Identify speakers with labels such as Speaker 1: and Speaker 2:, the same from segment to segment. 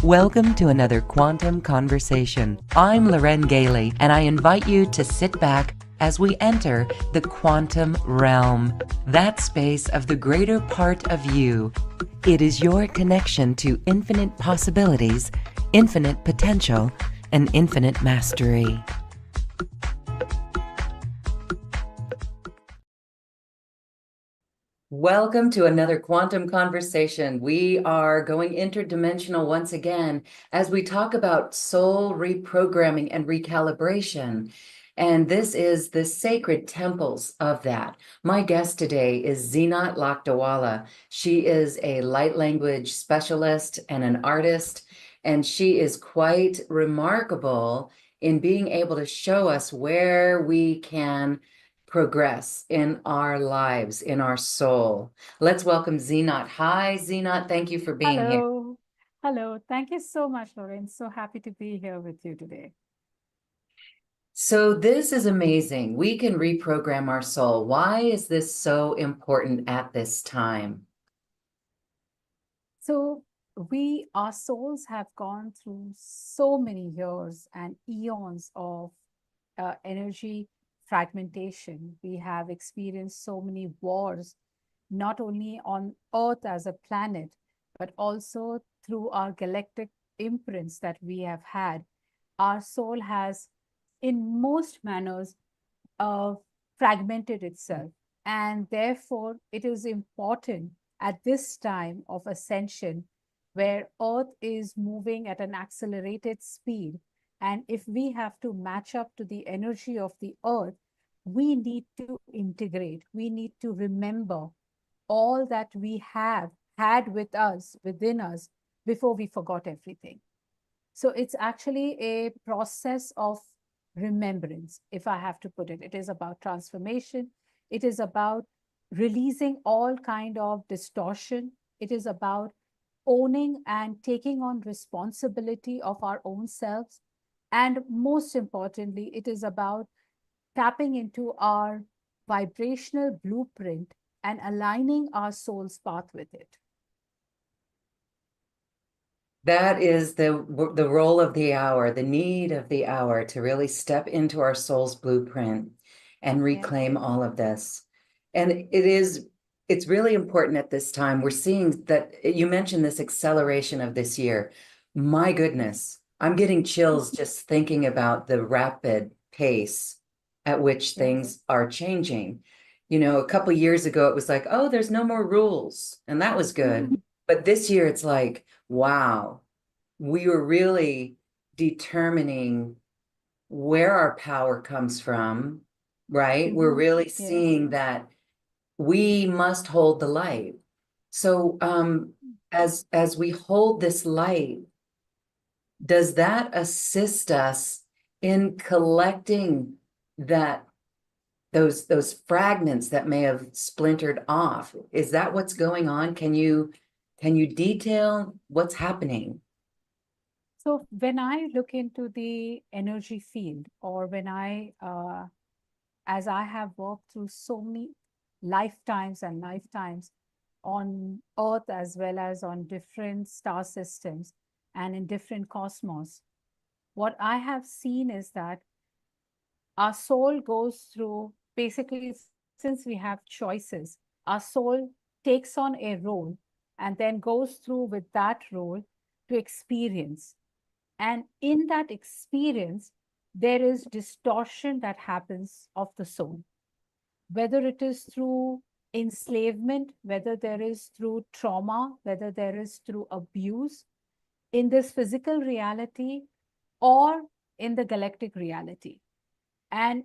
Speaker 1: Welcome to another Quantum Conversation. I'm Loren Gailey, and I invite you to sit back as we enter the quantum realm, that space of the greater part of you. It is your connection to infinite possibilities, infinite potential, and infinite mastery. Welcome to another Quantum Conversation. We are going interdimensional once again as we talk about soul reprogramming and recalibration. And this is the sacred temples of that. My guest today is Zeenat Lakdawala. She is a light language specialist and an artist, and she is quite remarkable in being able to show us where we can progress in our lives, in our soul. Let's welcome Zeenat. Hi, Zeenat. Thank you for being here.
Speaker 2: Hello. Hello. Thank you so much, Lauren. So happy to be here with you today.
Speaker 1: So this is amazing. We can reprogram our soul. Why is this so important at this time?
Speaker 2: So our souls have gone through so many years and eons of energy fragmentation. We have experienced so many wars, not only on Earth as a planet, but also through our galactic imprints that we have had. Our soul has, in most manners, fragmented itself. And therefore, it is important at this time of ascension, where Earth is moving at an accelerated speed. And if we have to match up to the energy of the Earth, we need to integrate, we need to remember all that we have had with us, within us, before we forgot everything. So it's actually a process of remembrance, if I have to put it. It is about transformation. It is about releasing all kind of distortion. It is about owning and taking on responsibility of our own selves. And most importantly, it is about tapping into our vibrational blueprint and aligning our soul's path with it.
Speaker 1: That is the role of the hour, the need of the hour to really step into our soul's blueprint and reclaim all of this. And it's really important at this time. We're seeing that you mentioned this acceleration of this year. My goodness, I'm getting chills just thinking about the rapid pace at which things are changing. You know, a couple of years ago, it was like, oh, there's no more rules. And that was good. But this year, it's like, wow, we were really determining where our power comes from, right? We're really seeing that we must hold the light. So as we hold this light, does that assist us in collecting those fragments that may have splintered off? Is that what's going on? Can you detail what's happening?
Speaker 2: So when I look into the energy field, or when as I have worked through so many lifetimes and lifetimes on Earth as well as on different star systems and in different cosmos, what I have seen is that our soul goes through, basically, since we have choices, our soul takes on a role and then goes through with that role to experience. And in that experience, there is distortion that happens of the soul, whether it is through enslavement, whether there is through trauma, whether there is through abuse in this physical reality or in the galactic reality. And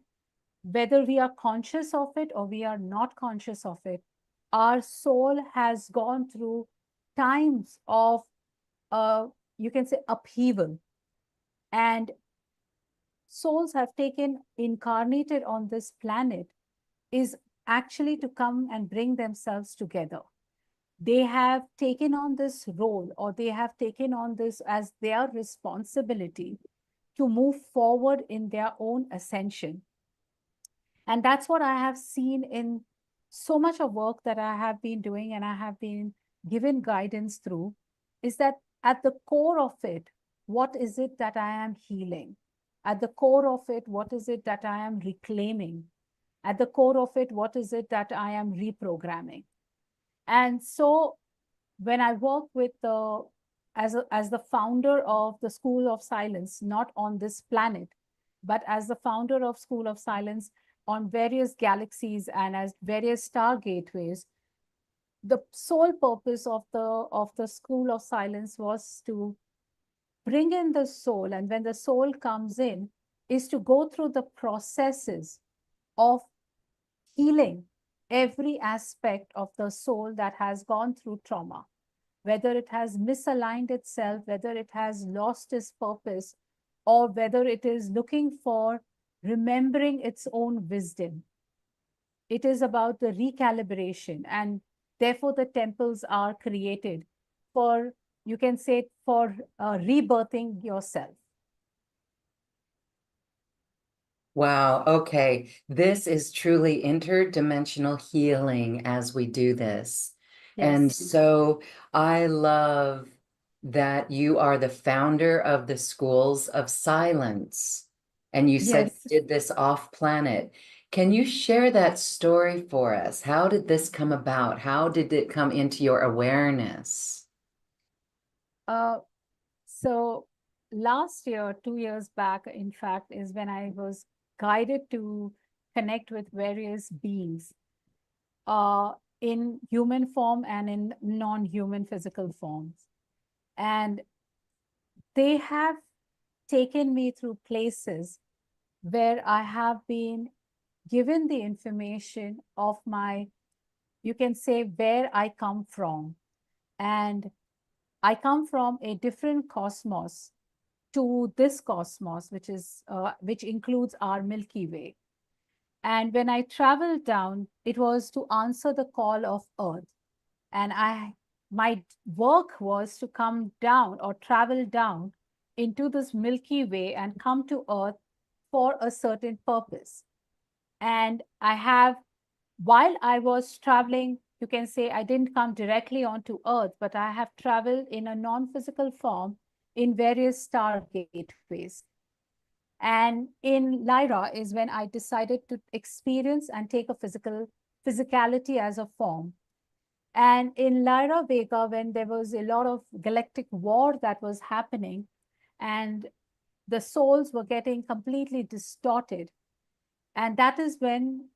Speaker 2: whether we are conscious of it or we are not conscious of it, our soul has gone through times of, you can say, upheaval. And souls have incarnated on this planet is actually to come and bring themselves together. They have taken on this role, or they have taken on this as their responsibility to move forward in their own ascension. And that's what I have seen in so much of work that I have been doing and I have been given guidance through, is that at the core of it, what is it that I am healing? At the core of it, what is it that I am reclaiming? At the core of it, what is it that I am reprogramming? And so when I work with as the founder of the School of Silence, not on this planet, but as the founder of School of Silence on various galaxies and as various star gateways, the sole purpose of the School of Silence was to bring in the soul, and when the soul comes in, is to go through the processes of healing every aspect of the soul that has gone through trauma, whether it has misaligned itself, whether it has lost its purpose, or whether it is looking for remembering its own wisdom. It is about the recalibration, and therefore the temples are created for, you can say, for rebirthing yourself.
Speaker 1: Wow, okay. This is truly interdimensional healing as we do this. And
Speaker 2: Yes.
Speaker 1: so I love that you are the founder of the Schools of Silence. And you said
Speaker 2: Yes.
Speaker 1: you did this off planet. Can you share that story for us? How did this come about? How did it come into your awareness?
Speaker 2: Uh, so last year, 2 years back, in fact, is when I was guided to connect with various beings uh, in human form and in non-human physical forms. And they have taken me through places where I have been given the information of my, you can say, where I come from. And I come from a different cosmos to this cosmos, which includes our Milky Way. And when I traveled down, it was to answer the call of Earth. And my work was to come down or travel down into this Milky Way and come to Earth for a certain purpose. And while I was traveling, you can say I didn't come directly onto Earth, but I have traveled in a non-physical form in various star gateways. And in Lyra is when I decided to experience and take a physicality as a form. And in Lyra Vega, when there was a lot of galactic war that was happening, and the souls were getting completely distorted. And that is when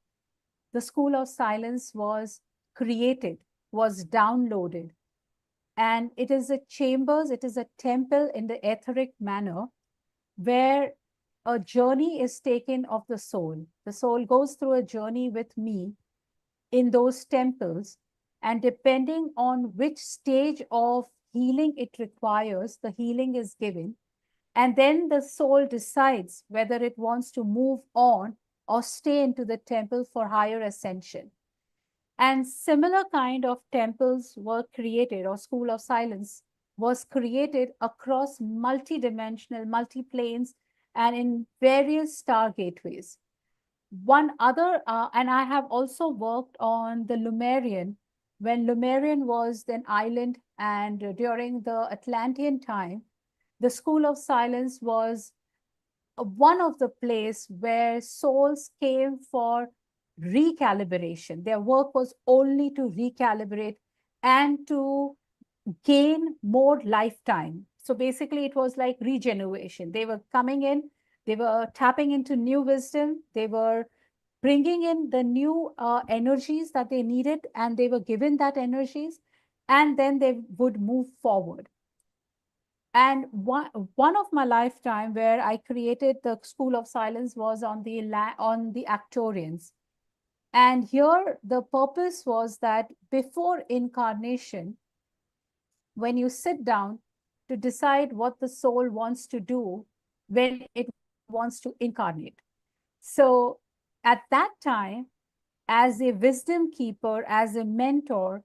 Speaker 2: the School of Silence was created, was downloaded. And it is it is a temple in the etheric manner where a journey is taken of the soul. The soul goes through a journey with me in those temples. And depending on which stage of healing it requires, the healing is given. And then the soul decides whether it wants to move on or stay into the temple for higher ascension. And similar kind of temples were created, or School of Silence was created across multi-dimensional, multi-planes, and in various star gateways. And I have also worked on the Lumerian, when Lumerian was an island, and during the Atlantean time, the School of Silence was one of the place where souls came for recalibration. Their work was only to recalibrate and to gain more lifetime. So basically, it was like regeneration. They were coming in, they were tapping into new wisdom, they were bringing in the new energies that they needed, and they were given that energies, and then they would move forward. And one of my lifetime where I created the School of Silence was on the Actorians. And here the purpose was that before incarnation, when you sit down to decide what the soul wants to do when it wants to incarnate. So at that time, as a wisdom keeper, as a mentor,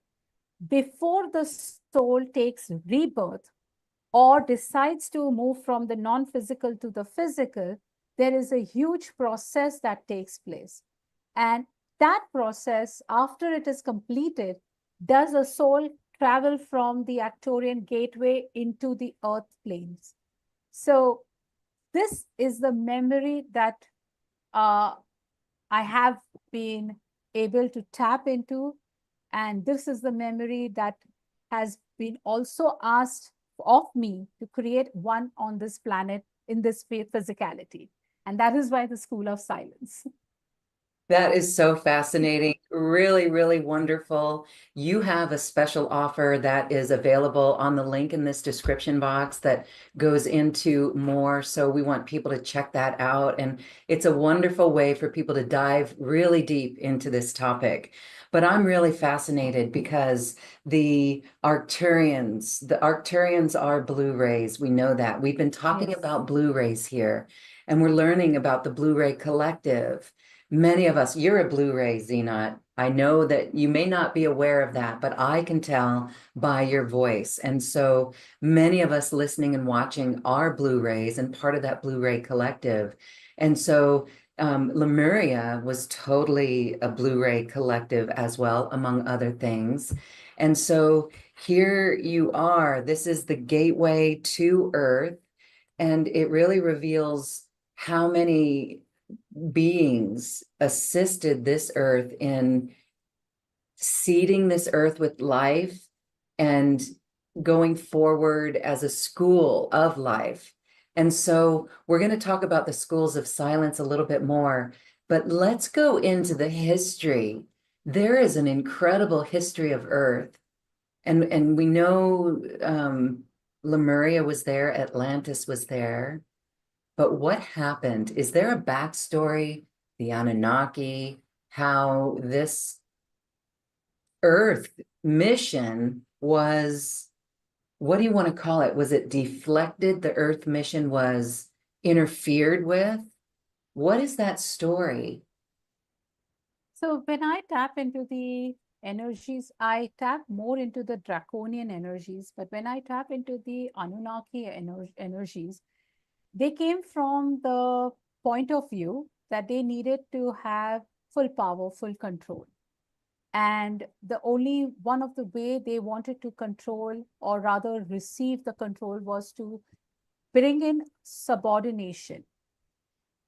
Speaker 2: before the soul takes rebirth, or decides to move from the non-physical to the physical, there is a huge process that takes place. And that process, after it is completed, does a soul travel from the Arcturian gateway into the earth planes. So this is the memory that I have been able to tap into. And this is the memory that has been also asked of me to create one on this planet in this physicality. And that is why the School of Silence.
Speaker 1: That is so fascinating. Really, really wonderful. You have a special offer that is available on the link in this description box that goes into more. So we want people to check that out. And it's a wonderful way for people to dive really deep into this topic. But I'm really fascinated because the Arcturians are blue rays. We know that. We've been talking about blue rays here, and we're learning about the Blue Ray Collective. Many of us, you're a Blu-ray, Zeenat. I know that you may not be aware of that, but I can tell by your voice. And so many of us listening and watching are Blu-rays and part of that Blu-ray collective. And so Lemuria was totally a Blu-ray collective as well, among other things. And so here you are. This is the gateway to Earth, and it really reveals how many beings assisted this earth in seeding this earth with life and going forward as a school of life. And so we're going to talk about the schools of silence a little bit more, but let's go into the history. There is an incredible history of Earth. And we know Lemuria was there, Atlantis was there. But what happened? Is there a backstory, the Anunnaki, how this Earth mission was, what do you want to call it? Was it deflected? The Earth mission was interfered with? What is that story?
Speaker 2: So when I tap into the energies, I tap more into the draconian energies. But when I tap into the Anunnaki energies, they came from the point of view that they needed to have full power, full control. And the only one of the way they wanted to control, or rather receive the control, was to bring in subordination.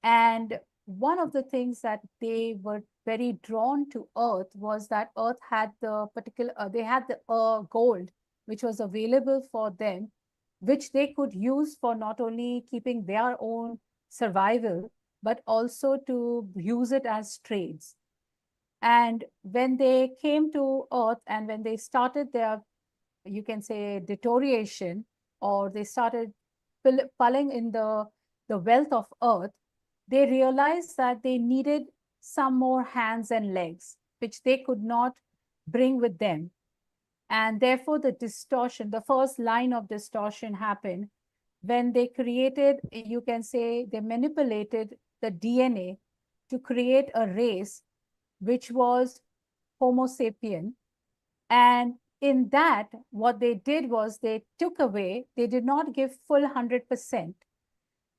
Speaker 2: And one of the things that they were very drawn to Earth was that Earth had the particular, they had the gold, which was available for them, which they could use for not only keeping their own survival, but also to use it as trades. And when they came to Earth and when they started their, you can say, deterioration, or they started pulling in the wealth of Earth, they realized that they needed some more hands and legs, which they could not bring with them. And therefore, the distortion, the first line of distortion happened when they created, you can say, they manipulated the DNA to create a race which was Homo sapien. And in that, what they did was they took away, they did not give full 100%.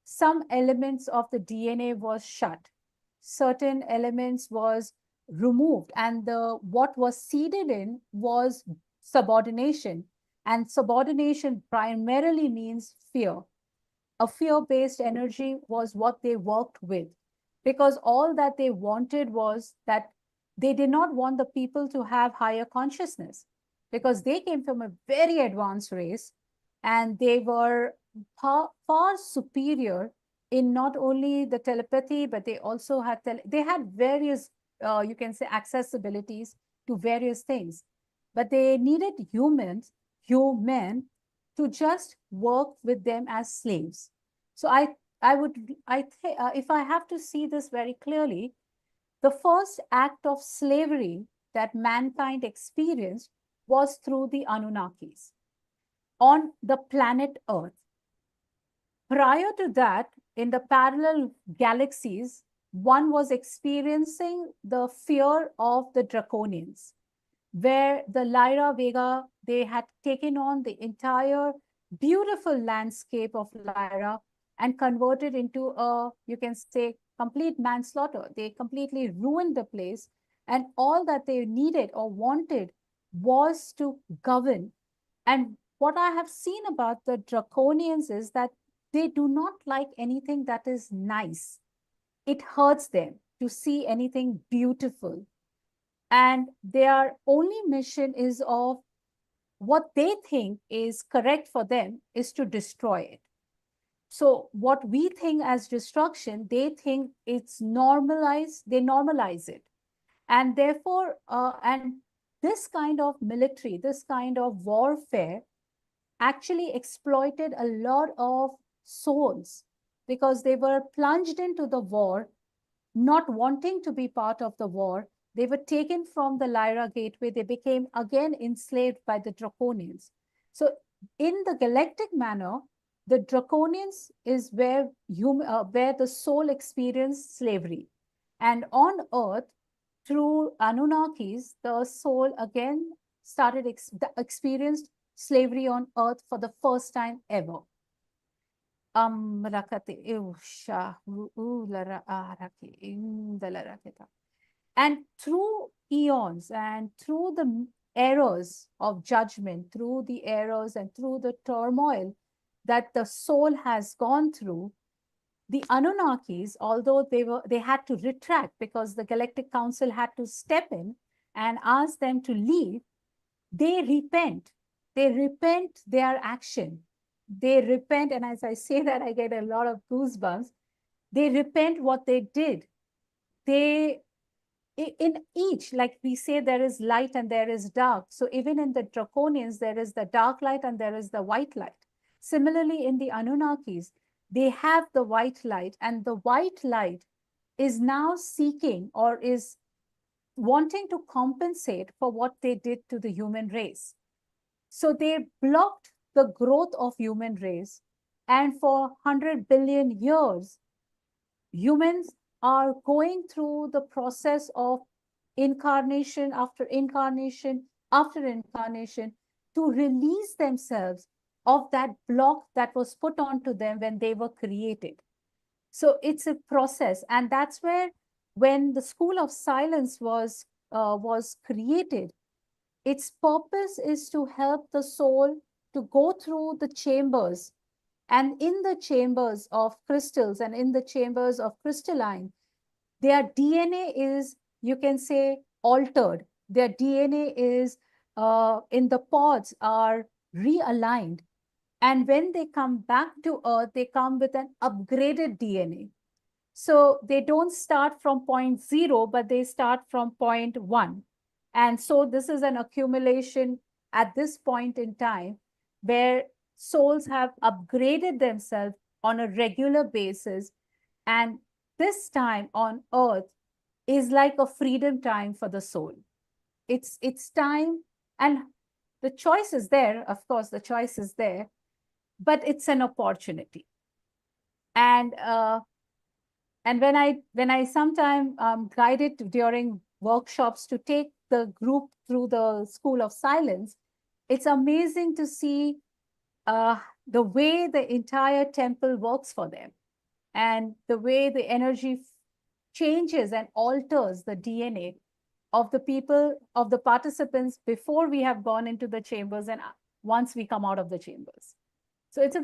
Speaker 2: Some elements of the DNA was shut. Certain elements was removed, and the what was seeded in was subordination. And subordination primarily means fear. A fear-based energy was what they worked with, because all that they wanted was that they did not want the people to have higher consciousness, because they came from a very advanced race and they were far superior in not only the telepathy, but they also had they had various you can say accessibilities to various things, but they needed human to just work with them as slaves. So if I have to see this very clearly, the first act of slavery that mankind experienced was through the Anunnakis on the planet Earth. Prior to that, in the parallel galaxies, one was experiencing the fear of the Draconians, where the Lyra Vega, they had taken on the entire beautiful landscape of Lyra and converted into a, you can say, complete manslaughter. They completely ruined the place, and all that they needed or wanted was to govern. And what I have seen about the draconians is that they do not like anything that is nice. It hurts them to see anything beautiful. And their only mission is of what they think is correct for them is to destroy it. So what we think as destruction, they think it's normalized, they normalize it. And therefore, and this kind of military, this kind of warfare actually exploited a lot of souls because they were plunged into the war, not wanting to be part of the war. They were taken from the Lyra Gateway. They became again enslaved by the Draconians. So, in the galactic manner, the Draconians is where the soul experienced slavery, and on Earth, through Anunnakis, the soul again started experienced slavery on Earth for the first time ever. And through eons and through the errors of judgment, through the errors and through the turmoil that the soul has gone through, the Anunnakis, although they had to retract because the Galactic Council had to step in and ask them to leave, they repent. They repent their action. They repent, and as I say that, I get a lot of goosebumps. They repent what they did. They, in each, like we say, there is light and there is dark. So even in the Draconians, there is the dark light and there is the white light. Similarly, in the Anunnakis, they have the white light, and the white light is now seeking or is wanting to compensate for what they did to the human race. So they blocked the growth of human race. And for 100 billion years, humans are going through the process of incarnation after incarnation after incarnation to release themselves of that block that was put onto them when they were created. So it's a process, and that's where, when the School of Silence was created, its purpose is to help the soul to go through the chambers, and in the chambers of crystals and in the chambers of crystalline, their DNA is, you can say, altered. Their DNA is in the pods are realigned. And when they come back to Earth, they come with an upgraded DNA. So they don't start from point 0, but they start from point 1. And so this is an accumulation at this point in time where souls have upgraded themselves on a regular basis. And this time on Earth is like a freedom time for the soul. It's time, and the choice is there. Of course, the choice is there, but it's an opportunity. And when I sometimes guided during workshops to take the group through the School of Silence, it's amazing to see the way the entire temple works for them, and the way the energy changes and alters the DNA of the people, of the participants, before we have gone into the chambers and once we come out of the chambers. So it's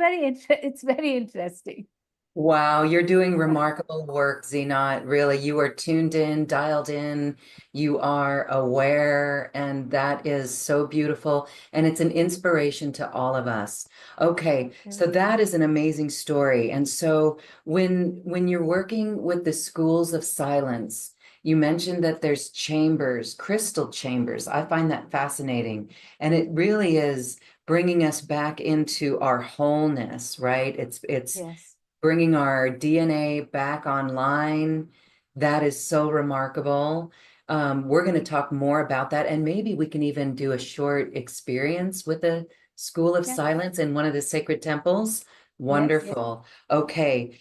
Speaker 2: very interesting.
Speaker 1: Wow, you're doing remarkable work, Zeenat. Really, you are tuned in, dialed in, you are aware, and that is so beautiful. And it's an inspiration to all of us. Okay, so that is an amazing story. And so when you're working with the schools of silence, you mentioned that there's chambers, crystal chambers. I find that fascinating. And it really is bringing us back into our wholeness, right? It's
Speaker 2: Yes.
Speaker 1: bringing our DNA back online. That is so remarkable. We're going to talk more about that, and maybe we can even do a short experience with the School of
Speaker 2: Yes.
Speaker 1: Silence in one of the sacred temples.
Speaker 2: Yes.
Speaker 1: Wonderful. Okay.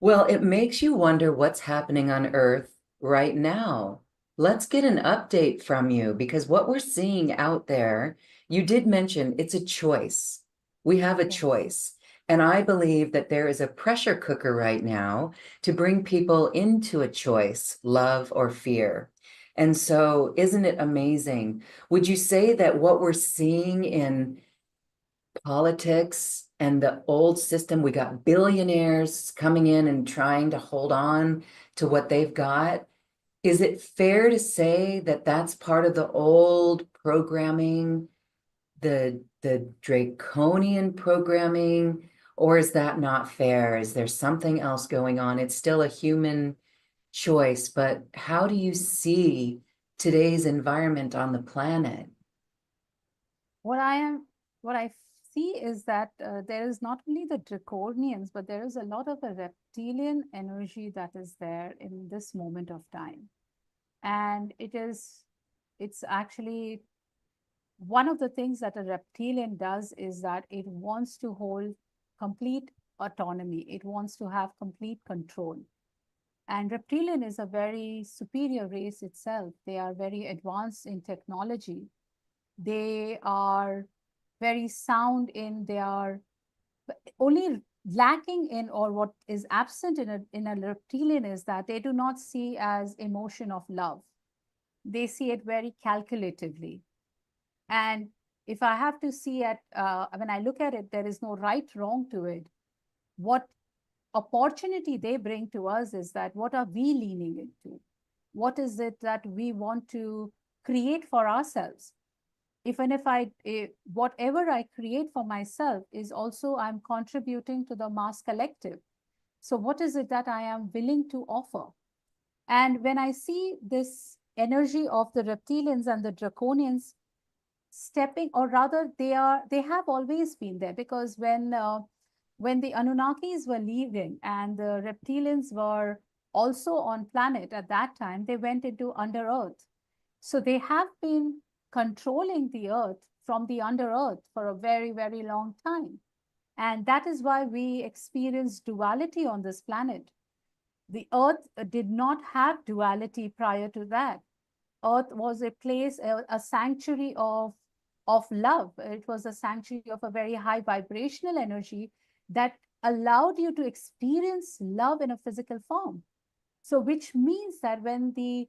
Speaker 1: Well, it makes you wonder what's happening on Earth right now. Let's get an update from you, because what we're seeing out there, you did mention it's a choice. We have a
Speaker 2: Yes.
Speaker 1: choice. And I believe that there is a pressure cooker right now to bring people into a choice, love or fear. And so, isn't it amazing? Would you say that what we're seeing in politics and the old system, we got billionaires coming in and trying to hold on to what they've got? Is it fair to say that that's part of the old programming, the draconian programming, or is that not fair? Is there something else going on? It's still a human choice, but how do you see today's environment on the planet?
Speaker 2: What I am, what I see is that there is not only the draconians, but there is a lot of a reptilian energy that is there in this moment of time. And it's actually one of the things that a reptilian does is that it wants to hold complete autonomy. It wants to have complete control. And reptilian is a very superior race itself. They are very advanced in technology. They are very sound in their only lacking in, or what is absent in a reptilian is that they do not see as emotion of love. They see it very calculatively. And if I have to see at, when I look at it, there is no right, wrong to it. What opportunity they bring to us is that what are we leaning into? What is it that we want to create for ourselves? Even if whatever I create for myself is also, I'm contributing to the mass collective. So what is it that I am willing to offer? And when I see this energy of the reptilians and the draconians stepping, or rather they have always been there, because when the Anunnakis were leaving and the reptilians were also on planet at that time, they went into under earth. So they have been controlling the earth from the under earth for a very, very long time. And that is why we experience duality on this planet. The earth did not have duality prior to that. Earth was a place, a sanctuary of love. It was a sanctuary of a very high vibrational energy that allowed you to experience love in a physical form. So, which means that when the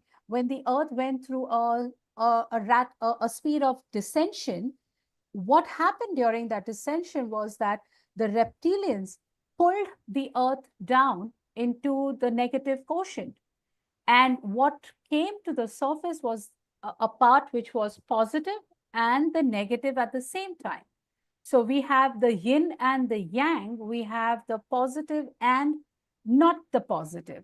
Speaker 2: Earth went through a speed of descension, what happened during that descension was that the reptilians pulled the Earth down into the negative quotient. And what came to the surface was a part which was positive and the negative at the same time. So we have the yin and the yang, we have the positive and not the positive.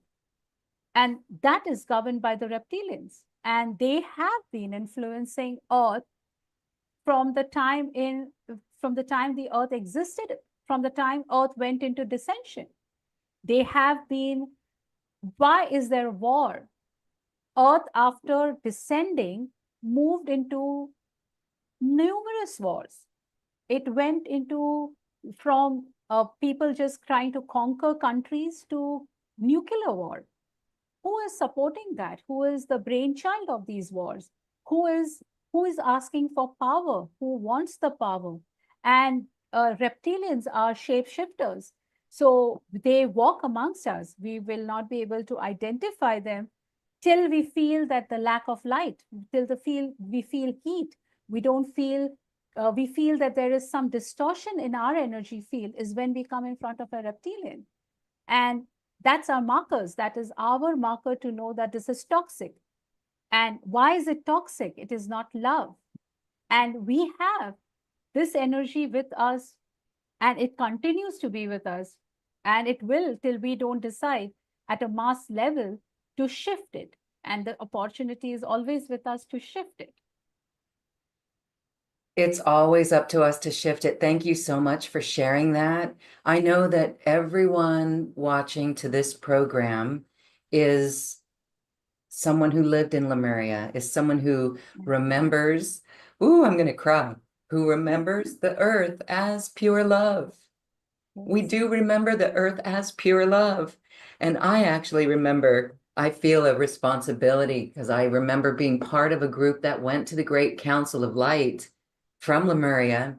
Speaker 2: And that is governed by the reptilians. And they have been influencing Earth from the time the Earth existed, from the time Earth went into descension. They have been, why is there war? Earth, after descending, moved into numerous wars. It went into from people just trying to conquer countries to nuclear war. Who is supporting that? Who is the brainchild of these wars? Who is asking for power? Who wants the power? And reptilians are shapeshifters. So they walk amongst us. We will not be able to identify them till we feel that the lack of light, till we feel heat. We feel that there is some distortion in our energy field is when we come in front of a reptilian. And that's our markers. That is our marker to know that this is toxic. And why is it toxic? It is not love. And we have this energy with us, and it continues to be with us. And it will till we don't decide at a mass level to shift it. And the opportunity is always with us to shift it.
Speaker 1: It's always up to us to shift it. Thank you so much for sharing that. I know that everyone watching to this program is someone who lived in Lemuria, is someone who remembers, ooh, I'm going to cry, who remembers the earth as pure love. We do remember the earth as pure love. And I actually remember, I feel a responsibility because I remember being part of a group that went to the Great Council of Light from Lemuria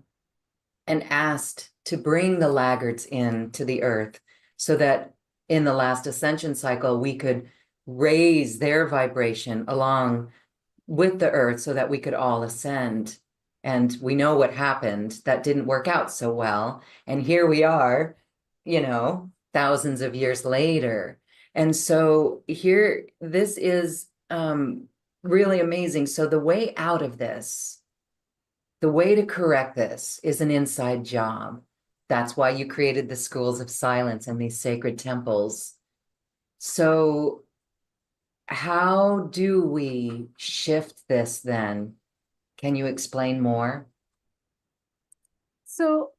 Speaker 1: and asked to bring the laggards in to the earth so that in the last ascension cycle, we could raise their vibration along with the earth so that we could all ascend. And we know what happened. That didn't work out so well. And here we are, thousands of years later. And so here, this is really amazing. So the way out of this, the way to correct this is an inside job. That's why you created the schools of silence and these sacred temples. So how do we shift this then? Can you explain more?
Speaker 2: So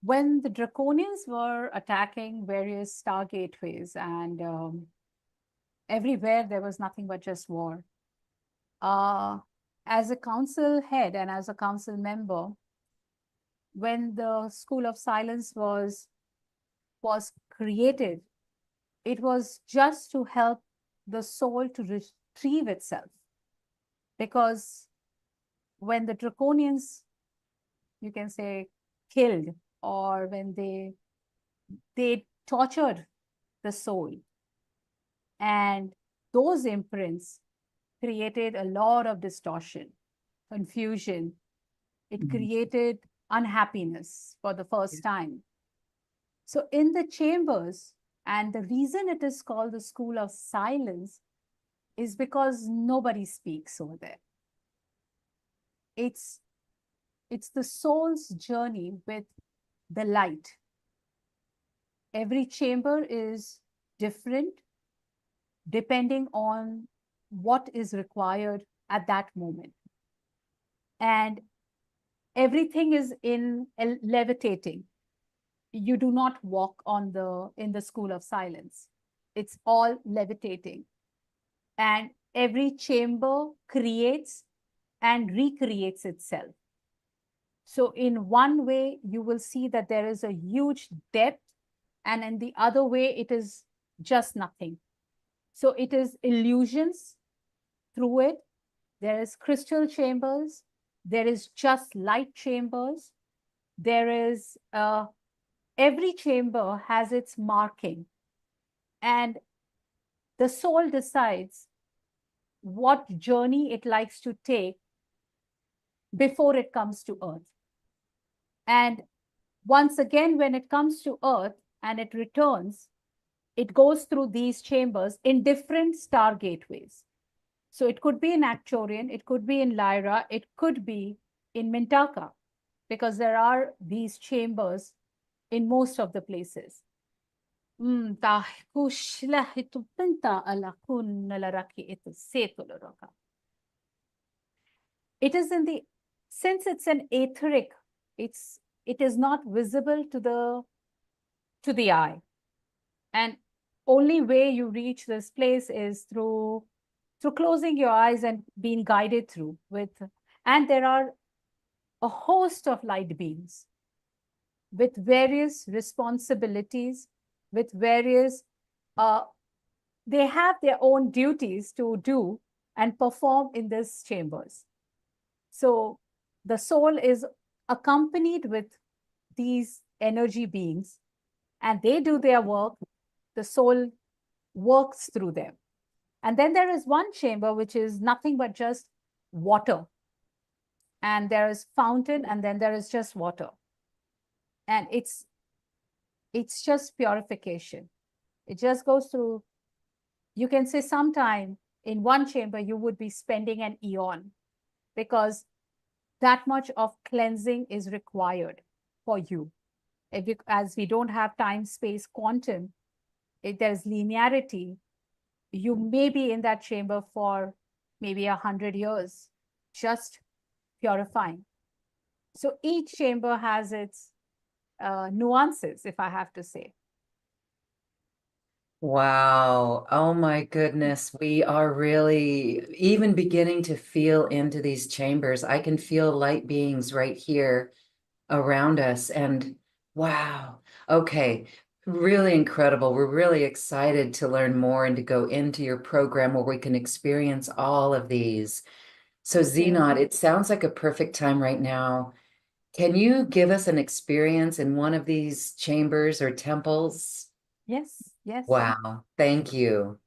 Speaker 2: when the Draconians were attacking various star gateways and everywhere there was nothing but just war. As a council head and as a council member, when the School of Silence was created, it was just to help the soul to retrieve itself. Because when the Draconians, you can say, killed, or when they tortured the soul, and those imprints created a lot of distortion, confusion. It created unhappiness for the first time. So in the chambers, and the reason it is called the School of Silence is because nobody speaks over there. It's the soul's journey with the light. Every chamber is different depending on what is required at that moment. And everything is in levitating. You do not walk in the School of Silence. It's all levitating. And every chamber creates and recreates itself. So in one way, you will see that there is a huge depth, and in the other way, it is just nothing. So it is illusions through it. There is crystal chambers. There is just light chambers. There is, every chamber has its marking. And the soul decides what journey it likes to take before it comes to earth. And once again, when it comes to earth and it returns, it goes through these chambers in different star gateways. So it could be in Acturian, it could be in Lyra, it could be in Mintaka, because there are these chambers in most of the places. It is in the, since it's an etheric, it is not visible to the eye. And only way you reach this place is through closing your eyes and being guided through with, and there are a host of light beings with various responsibilities, with various, they have their own duties to do and perform in these chambers. So the soul is accompanied with these energy beings, and they do their work. The soul works through them. And then there is one chamber which is nothing but just water. And there is fountain, and then there is just water. And it's just purification. It just goes through, you can say sometime in one chamber, you would be spending an eon, because that much of cleansing is required for you. As we don't have time, space, quantum, if there's linearity, you may be in that chamber for maybe 100 years, just purifying. So each chamber has its nuances, if I have to say.
Speaker 1: Wow. Oh my goodness. We are really even beginning to feel into these chambers. I can feel light beings right here around us. And wow. Okay. Really incredible. We're really excited to learn more and to go into your program where we can experience all of these. So, Zeenat, it sounds like a perfect time right now. Can you give us an experience in one of these chambers or temples?
Speaker 2: Yes, yes.
Speaker 1: Wow, thank you.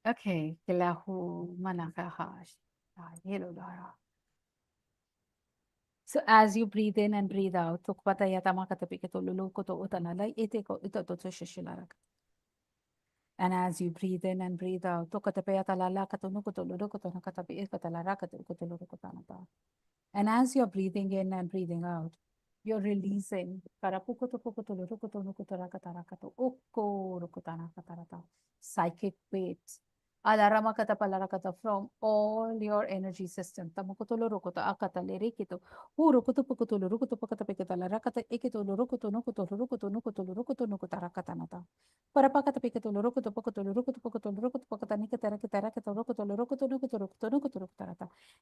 Speaker 2: Okay, kilahu manakahash. Hello, Lara. So as you breathe in and breathe out, tukpataya tama katapi kito lulu koto utanalay ite ko ito to shishilarak. And as you breathe in and breathe out, tukatapaya talala katunu koto lulu koto nakatapi ikatalala koto lulu koto nata. And as you're breathing in and breathing out, you're releasing psychic weights from all your energy system.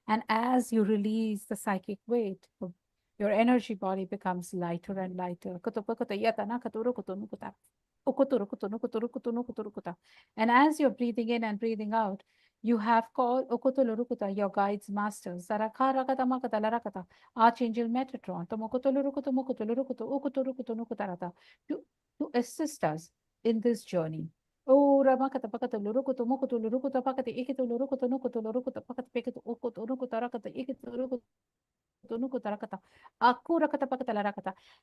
Speaker 2: And as you release the psychic weight, your energy body becomes lighter and lighter. And as you're breathing in and breathing out, you have called your guides, masters, Archangel Metatron, to, to assist us in this journey. Oh, Ramakata Pakata Lurukuto Mokoto Lurukuta Pakati Ikito Lurukuto Nukuto Lurukuta Pakata Pekito Okoto Nukuta Ikito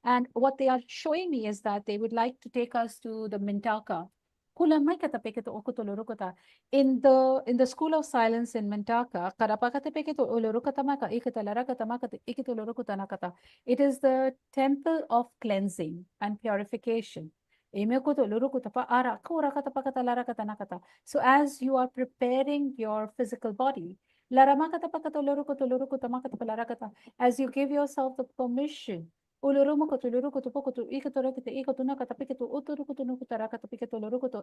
Speaker 2: and what they are showing me is that they would like to take us to the Mintaka. In the School of Silence in Mintaka, it is the temple of cleansing and purification. So as you are preparing your physical body, as you give yourself the permission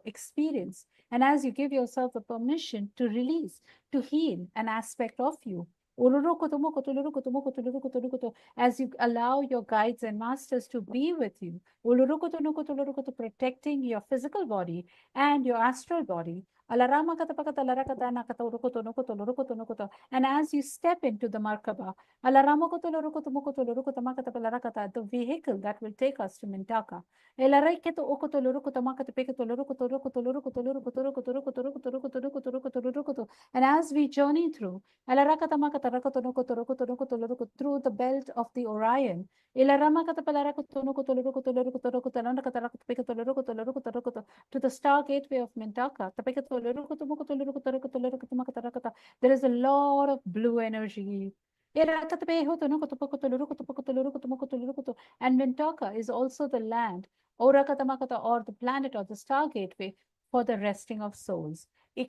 Speaker 2: experience, and as you give yourself the permission to release, to heal an aspect of you, as you allow your guides and masters to be with you, protecting your physical body and your astral body. And as you step into the Markaba, the vehicle that will take us to Mintaka. And as we journey through through the belt of the Orion, to the Star Gateway of Mintaka, there is a lot of blue energy. And Mintaka is also the land, or the planet or the Star Gateway for the resting of souls. There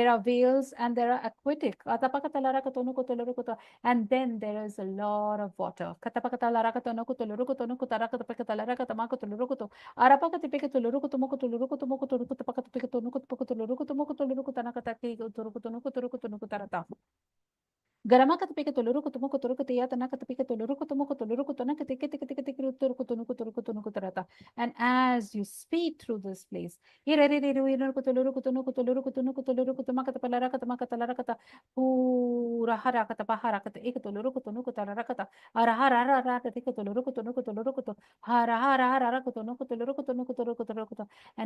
Speaker 2: are veils and there are aquatic. And then there is a lot of water. And as you speed through this place, and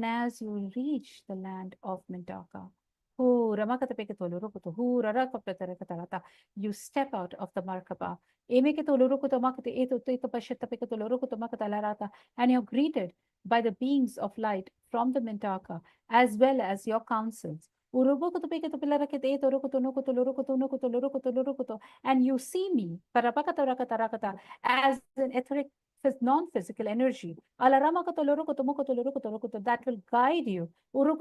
Speaker 2: as you reach the land of Mintaka, you step out of the Markaba. And you're greeted by the beings of light from the Mintaka, as well as your councils. And you see me as an etheric non-physical energy that will guide you to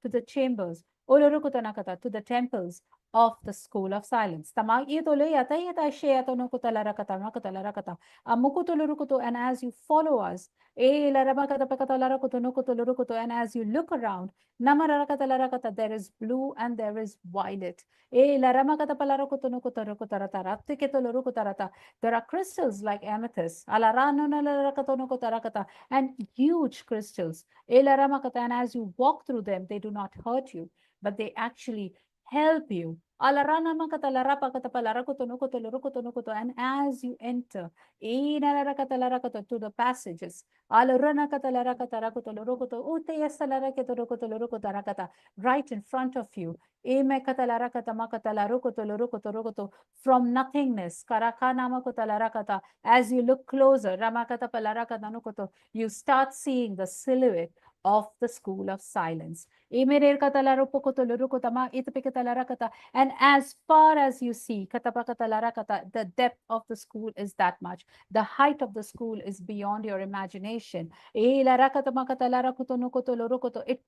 Speaker 2: the chambers, to the temples of the School of Silence. And as you follow us, and as you look around, there is blue and there is violet. There are crystals like amethyst, and huge crystals. And as you walk through them, they do not hurt you, but they actually help you. And as you enter to the passages, right in front of you, from nothingness, as you look closer, you start seeing the silhouette of the school of silence. And as far as you see, the depth of the school is that much. The height of the school is beyond your imagination. It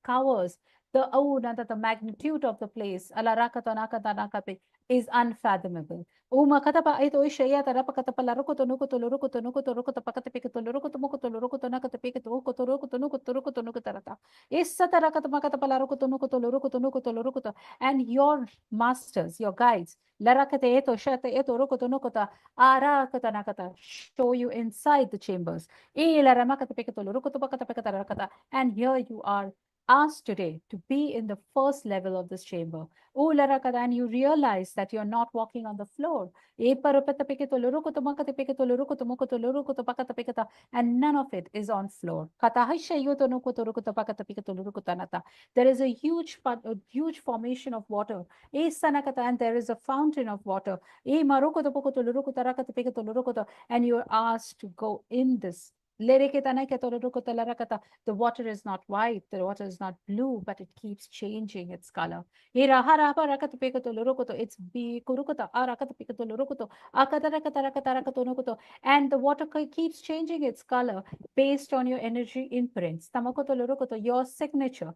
Speaker 2: covers the magnitude of the place is unfathomable. Ito siya and your masters, your guides, show you inside the chambers. And here you are asked today to be in the first level of this chamber. And you realize that you're not walking on the floor. And none of it is on floor. There is a huge formation of water. And there is a fountain of water. And you're asked to go in this. The water is not white, the water is not blue, but it keeps changing its color. It's and the water keeps changing its color based on your energy imprints. Your signature.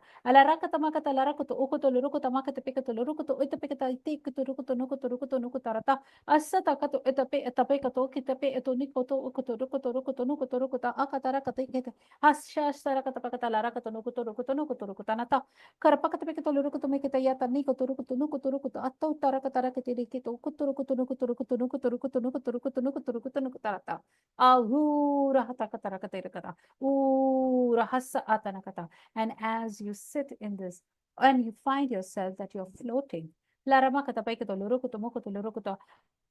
Speaker 2: Asata kato etape etape kato kitape etoni koto ukoto rukoto rukoto nukoto rukota akatara kate kete hasha sara kata pakata lara kato nukoto rukoto nata karapakata pekato rukoto meketa yata nikoto rukoto atau tara katara kete rikito ukoto rukoto nukotarata ahura hata katara kate kata ura hasa atana kata. And as you sit in this and you find yourself that you're floating, Larama kata pekato rukoto mokoto rukoto.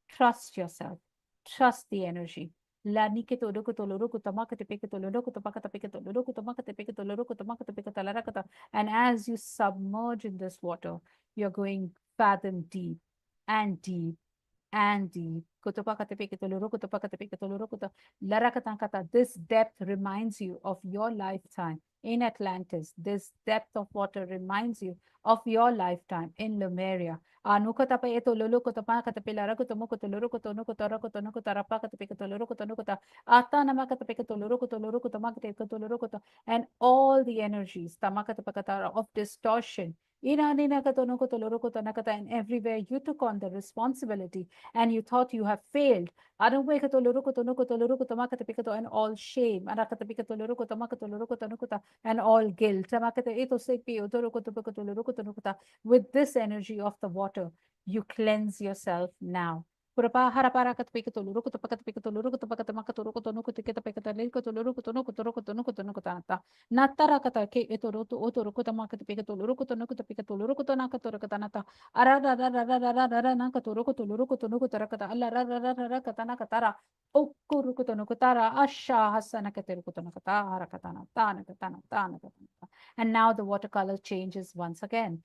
Speaker 2: Trust yourself. Trust the energy. And as you submerge in this water, you're going fathom deep and deep and deep. This depth reminds you of your lifetime in Atlantis. This depth of water reminds you of your lifetime in Lemuria. And all the energies of distortion. And everywhere you took on the responsibility and you thought you have failed. And all shame. And all guilt. With this energy of the water, you cleanse yourself now. And now the watercolor changes once again.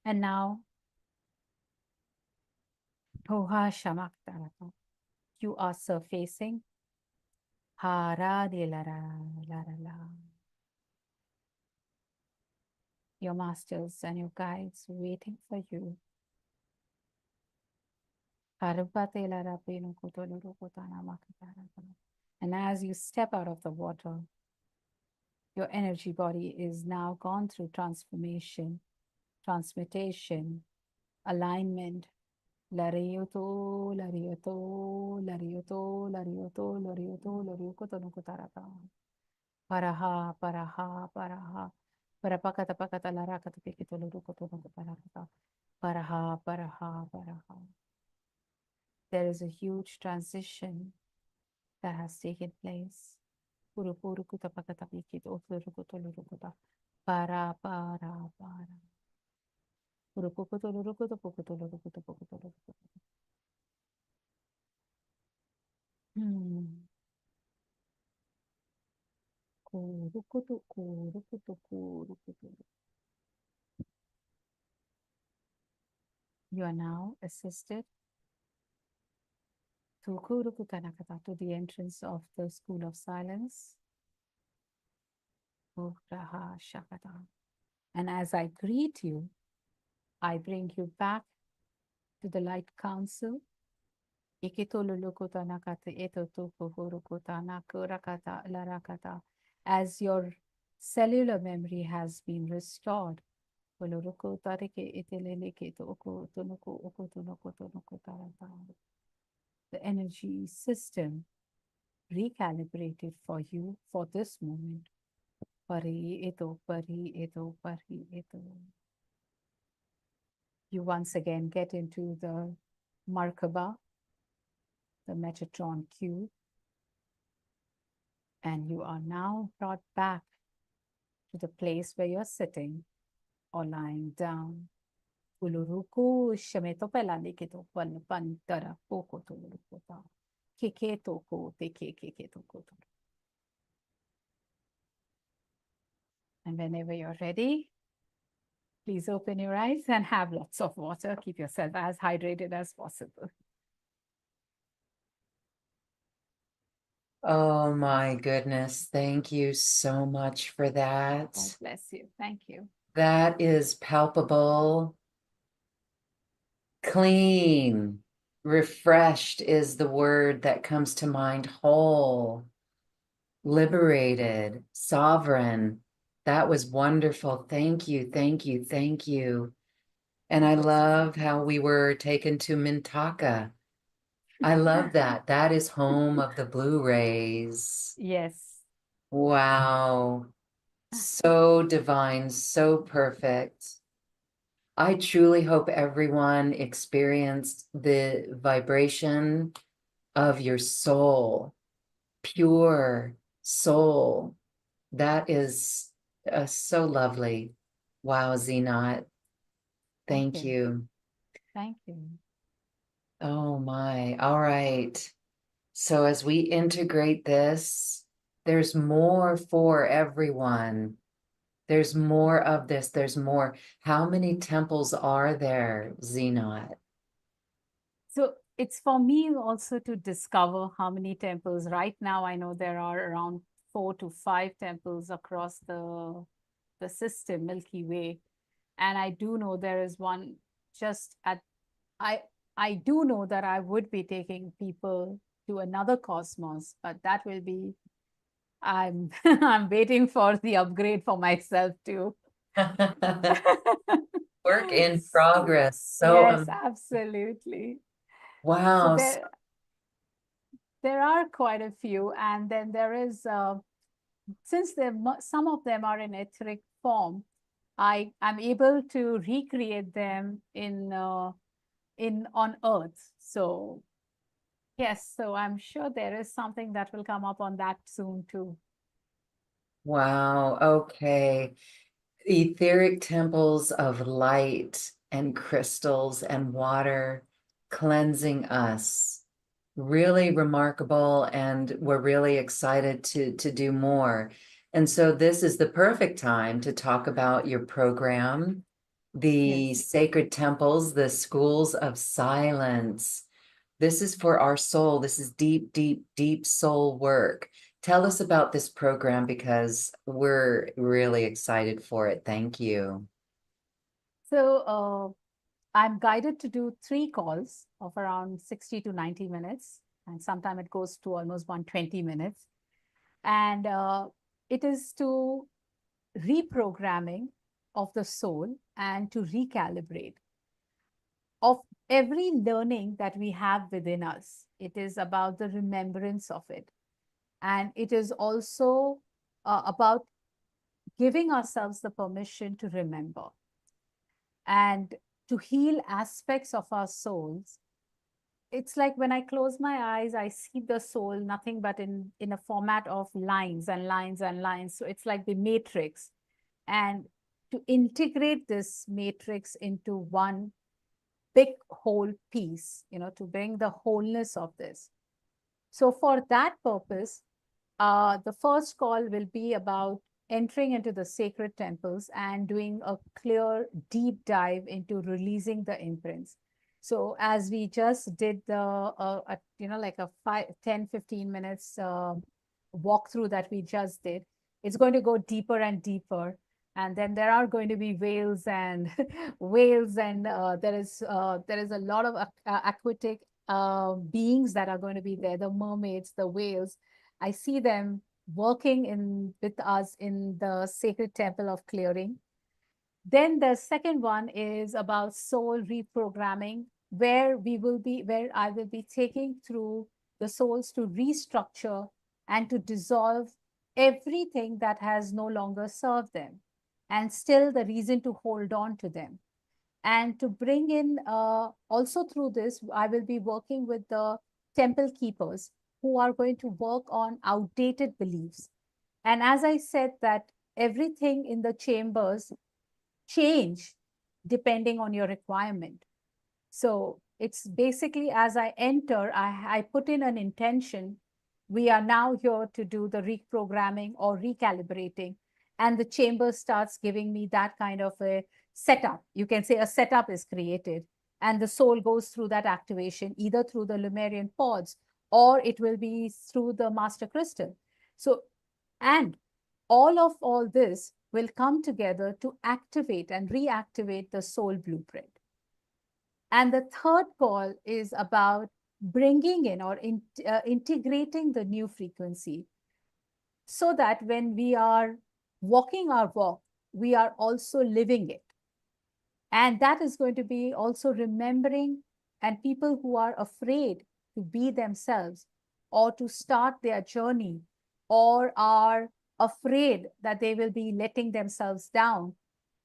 Speaker 2: And now, you are surfacing. Your masters and your guides waiting for you. And as you step out of the water, your energy body is now gone through transformation, transmutation, alignment. Lariyoto, lariyoto, lariyoto, lariyoto, lariyoto, lariyoto, nukutarata. Paraha, paraha, paraha. Parapakata pakata larakata pikito lurukoto nukutarata. Paraha, paraha, paraha. There is a huge transition that has taken place. Puru puru kuta pakata pikit oturu kutulu kuta. Para para para. Puru pukutulu kuta pukutulu kuta pukutulu kuta. Kuru kutu kuru kutu kuru kutu. You are now assisted to Kuru Kutanakata, to the entrance of the School of Silence. Uraha Shakata. And as I greet you, I bring you back to the Light Council. As your cellular memory has been restored. The energy system recalibrated for you for this moment. Pari ito, pari ito, pari ito. You once again get into the Merkaba, the Metatron cube, and you are now brought back to the place where you're sitting or lying down. Uluruku shameto pelali kito pantara poko tulurukuta. Kiketo ko te kiketo ko. And whenever you're ready, please open your eyes and have lots of water. Keep yourself as hydrated as possible.
Speaker 1: Oh my goodness. Thank you so much for that.
Speaker 2: God bless you. Thank you.
Speaker 1: That is palpable. Clean, refreshed is the word that comes to mind. Whole, liberated, sovereign. That was wonderful. Thank you, thank you, thank you. And I love how we were taken to Mintaka. I love that. That is home of the Blu-rays.
Speaker 2: Yes.
Speaker 1: Wow. So divine, so perfect. I truly hope everyone experienced the vibration of your soul, pure soul. That is so lovely. Wow, Zeenat. Thank you.
Speaker 2: Thank you.
Speaker 1: Oh my. All right. So as we integrate this, there's more for everyone. There's more of this. There's more. How many temples are there, Zeenat?
Speaker 2: So it's for me also to discover how many temples. Right now, I know there are around 4 to 5 temples across the system, Milky Way. And I do know there is one just at, I do know that I would be taking people to another cosmos, but that will be, I'm I'm waiting for the upgrade for myself too.
Speaker 1: Work in progress. So,
Speaker 2: Yes, absolutely. So
Speaker 1: wow.
Speaker 2: there are quite a few, and then there is since some of them are in etheric form, I am able to recreate them in on Earth. So yes, so I'm sure there is something that will come up on that soon too.
Speaker 1: Wow. Okay. Etheric temples of light and crystals and water cleansing us. Really remarkable, and we're really excited to do more. And so this is the perfect time to talk about your program, the sacred temples, the schools of silence. This is for our soul. This is deep, deep, deep soul work. Tell us about this program because we're really excited for it. Thank you.
Speaker 2: So I'm guided to do 3 calls of around 60 to 90 minutes, and sometimes it goes to almost 120 minutes. And it is to reprogramming of the soul and to recalibrate of every learning that we have within us. It is about the remembrance of it. And it is also about giving ourselves the permission to remember. And to heal aspects of our souls. It's like when I close my eyes, I see the soul, nothing but in a format of lines and lines and lines. So it's like the matrix. And to integrate this matrix into one big whole piece, to bring the wholeness of this. So for that purpose, the first call will be about entering into the sacred temples and doing a clear, deep dive into releasing the imprints. So as we just did like a 10-15 minutes walkthrough that we just did, it's going to go deeper and deeper. And then there are going to be whales and whales, and there is a lot of aquatic beings that are going to be there, the mermaids, the whales. I see them working with us in the sacred temple of clearing. Then the second one is about soul reprogramming, where I will be taking through the souls to restructure and to dissolve everything that has no longer served them, and still the reason to hold on to them. And to bring in, also through this, I will be working with the temple keepers who are going to work on outdated beliefs. And as I said, that everything in the chambers change depending on your requirement. So it's basically, as I enter, I put in an intention. We are now here to do the reprogramming or recalibrating. And the chamber starts giving me that kind of a setup. You can say a setup is created. And the soul goes through that activation, either through the Lemurian pods or it will be through the master crystal. So, and all this will come together to activate and reactivate the soul blueprint. And the third call is about bringing in or integrating the new frequency, so that when we are walking our walk, we are also living it. And that is going to be also remembering, and people who are afraid to be themselves or to start their journey, or are afraid that they will be letting themselves down,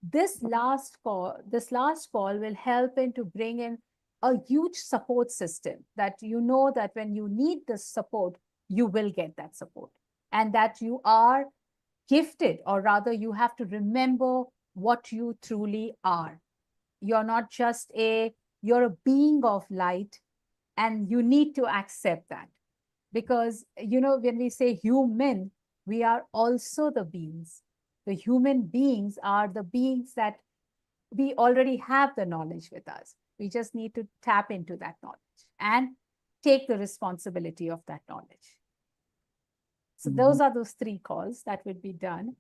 Speaker 2: this last call will help in to bring in a huge support system, that that when you need the support, you will get that support, and that you are gifted, or rather you have to remember what you truly are. You're not just you're a being of light, and you need to accept that. Because, when we say human, we are also the beings. The human beings are the beings that we already have the knowledge with us. We just need to tap into that knowledge and take the responsibility of that knowledge. So those are those 3 calls that would be done.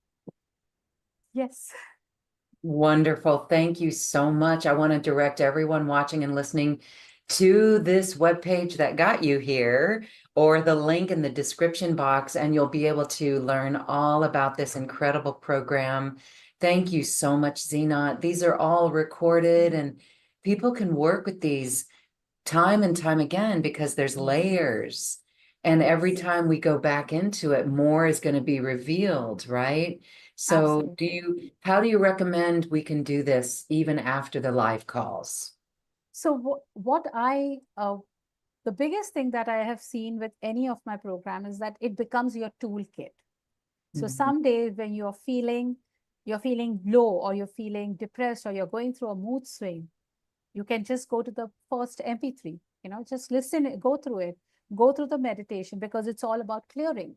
Speaker 2: Yes.
Speaker 1: Wonderful. Thank you so much. I want to direct everyone watching and listening to this webpage that got you here, or the link in the description box, and you'll be able to learn all about this incredible program. Thank you so much, Zeenat. These are all recorded, and people can work with these time and time again because there's layers. And every time we go back into it, more is going to be revealed, right? So
Speaker 2: Absolutely.
Speaker 1: how do you recommend we can do this even after the live calls?
Speaker 2: So the biggest thing that I have seen with any of my program is that it becomes your toolkit. So some days when you're feeling low, or you're feeling depressed, or you're going through a mood swing, you can just go to the first MP3, just listen, go through it, go through the meditation, because it's all about clearing.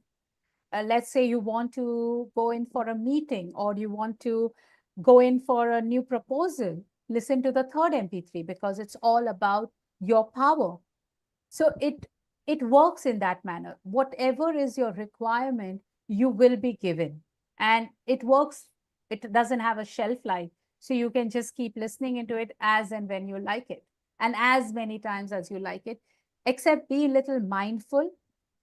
Speaker 2: Let's say you want to go in for a meeting, or you want to go in for a new proposal, listen to the third MP3, because it's all about your power. So it works in that manner. Whatever is your requirement, you will be given. And it works, it doesn't have a shelf life. So you can just keep listening into it as and when you like it, and as many times as you like it, except be a little mindful